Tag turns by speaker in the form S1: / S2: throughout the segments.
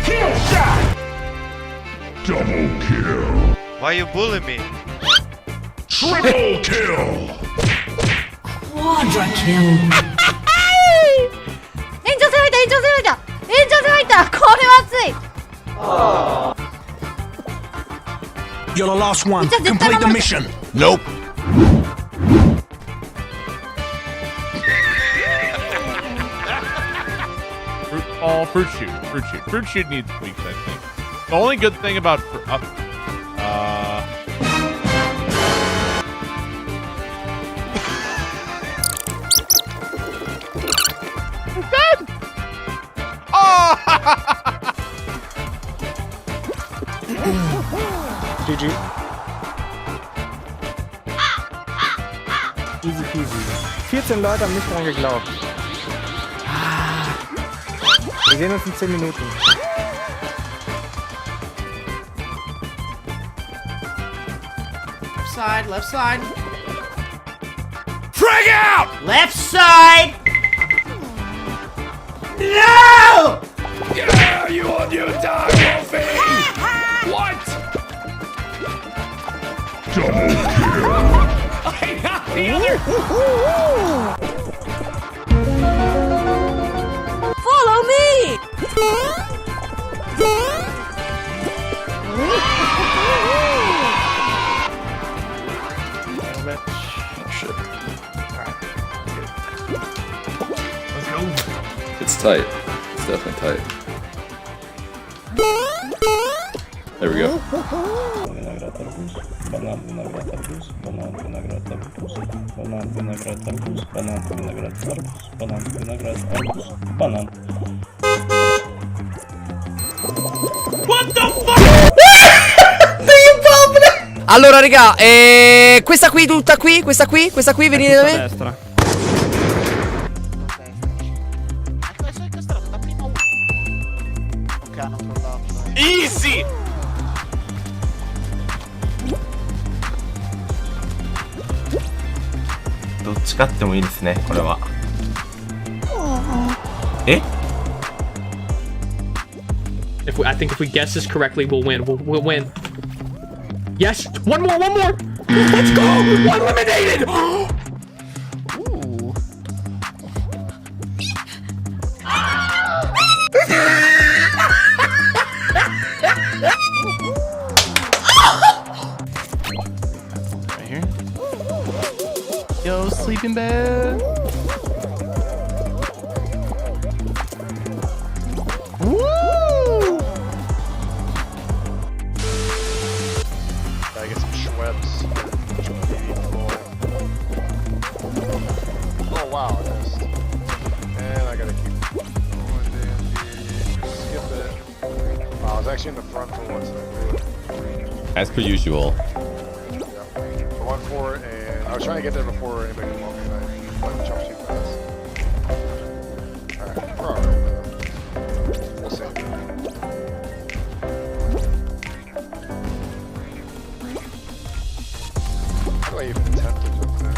S1: Kill shot! Double kill!
S2: Why you bully me?
S1: Triple kill!
S3: Quadra kill!
S4: 延長戦入った延長戦入った延長戦入ったこれは熱い
S1: You're the last one.
S4: Just
S1: Complete the
S4: the
S1: mission. Nope.
S5: Fruit shoot. Fruit shoot needs tweaks, I think. The only good thing about
S6: GG. Easy peasy. 14 Leute haben nicht dran geglaubt. Wir sehen uns in 10 Minuten.
S3: Left side.
S1: Frag out!
S3: Left side! No!
S1: Yeah, you on your dog, Wolfie! What? Double kill! I got the other!
S4: Follow me!
S7: It's tight. It's definitely tight. There we go.
S3: Allora, raga, questa qui, tutta qui, questa qui, venite da me.
S6: Destra.
S5: easy.
S8: I think if we guess this correctly, we'll win. We'll win. Yes, one more. Let's go. One eliminated. Ooh.
S5: Right here. Yo, sleeping bag.
S2: Gotta get some Schweppes. Oh wow, I missed. And I gotta keep going down here. Skip it. Wow, I was actually in the front for once.
S7: As per usual.
S2: Yeah. I went for it, and I was trying to get there before anybody could walk me, and I jumped too fast. Alright, we're alright with that. We'll see. How do I even attempt to jump there?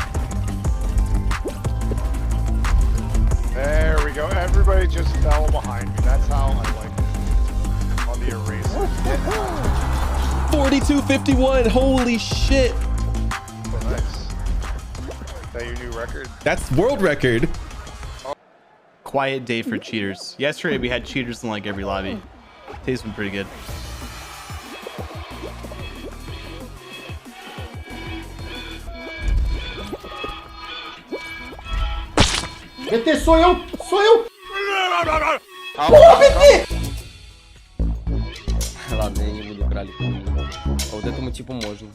S2: There we go. Everybody just fell behind me. That's how I like it. On the eraser.
S9: 42:51. Holy shit.
S2: Oh, nice. Is that your new record?
S9: That's world record.
S5: Quiet day for cheaters. Yesterday we had cheaters in like every lobby. Today's been pretty good.
S6: PT, sou eu!
S2: Porra,
S6: PT!
S9: Ладно, я не буду кралить. А вот этому типу можно.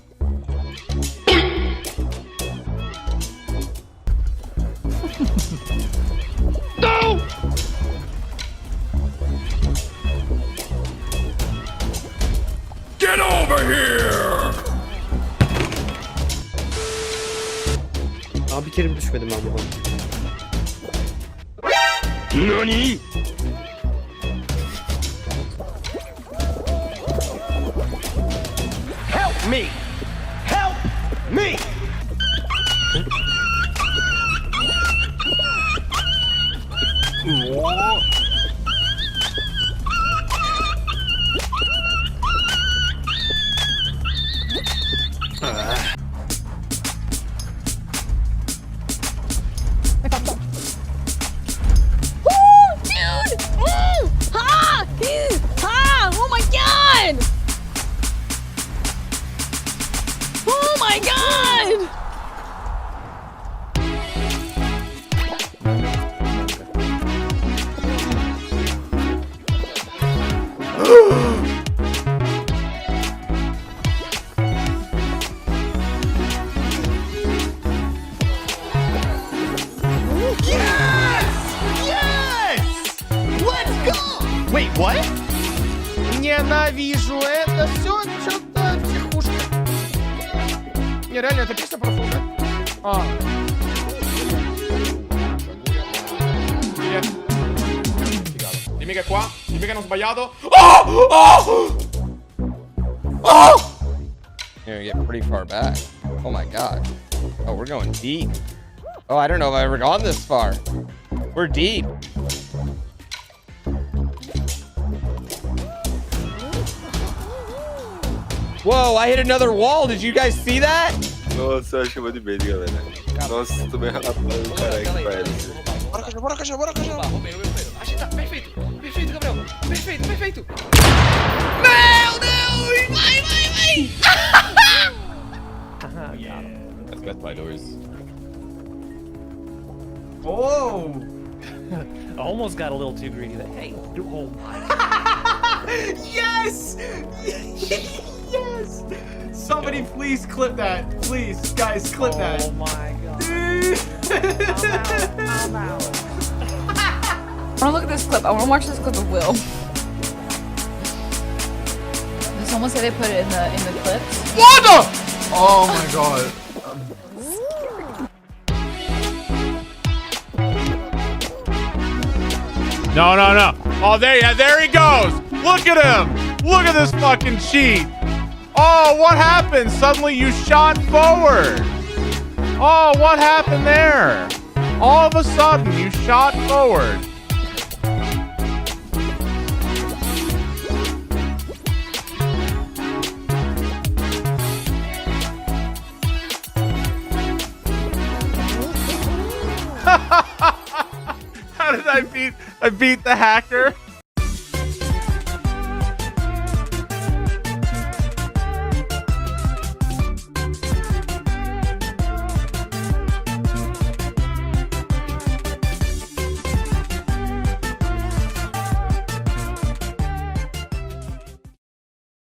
S1: No! Get over here!
S6: Abi bir kere düşmedim ben buradan.
S1: NANI?! Help me! Help me!
S4: Oh my god! Oh my god!
S5: Wait, what?
S10: Ненавижу это все что-то психушка. Не, реально, это песня про фуга. А. Привет. Dimmi che è qua. Dimmi che non ho sbagliato. Oh! Oh! Oh!
S9: You're gonna get pretty far back. Oh my god. Oh, we're going deep. Oh, I don't know if I've ever gone this far. We're deep. Whoa, I hit another wall. Did you guys see that?
S7: Nossa, eu acho de base, galera. Nossa, tô bem rapado, caralho,
S10: Bora, caixa. Perfeito, Gabriel. Perfeito.
S3: Meu Deus! Vai!
S7: That's Best Buy doors.
S1: Oh! I almost got a little too greedy. Hey, oh my. Yes! Yes! Somebody please clip that. Please, guys, clip that. Oh my god. I'm out.
S4: I wanna look at this clip. I wanna watch this clip of Will. Did someone say they put it in the clips?
S1: What the? Oh my god. No. Oh, there he goes. Look at him. Look at this fucking cheat. Oh, what happened? Suddenly you shot forward. Oh, what happened there? All of a sudden you shot forward. How did I beat the hacker?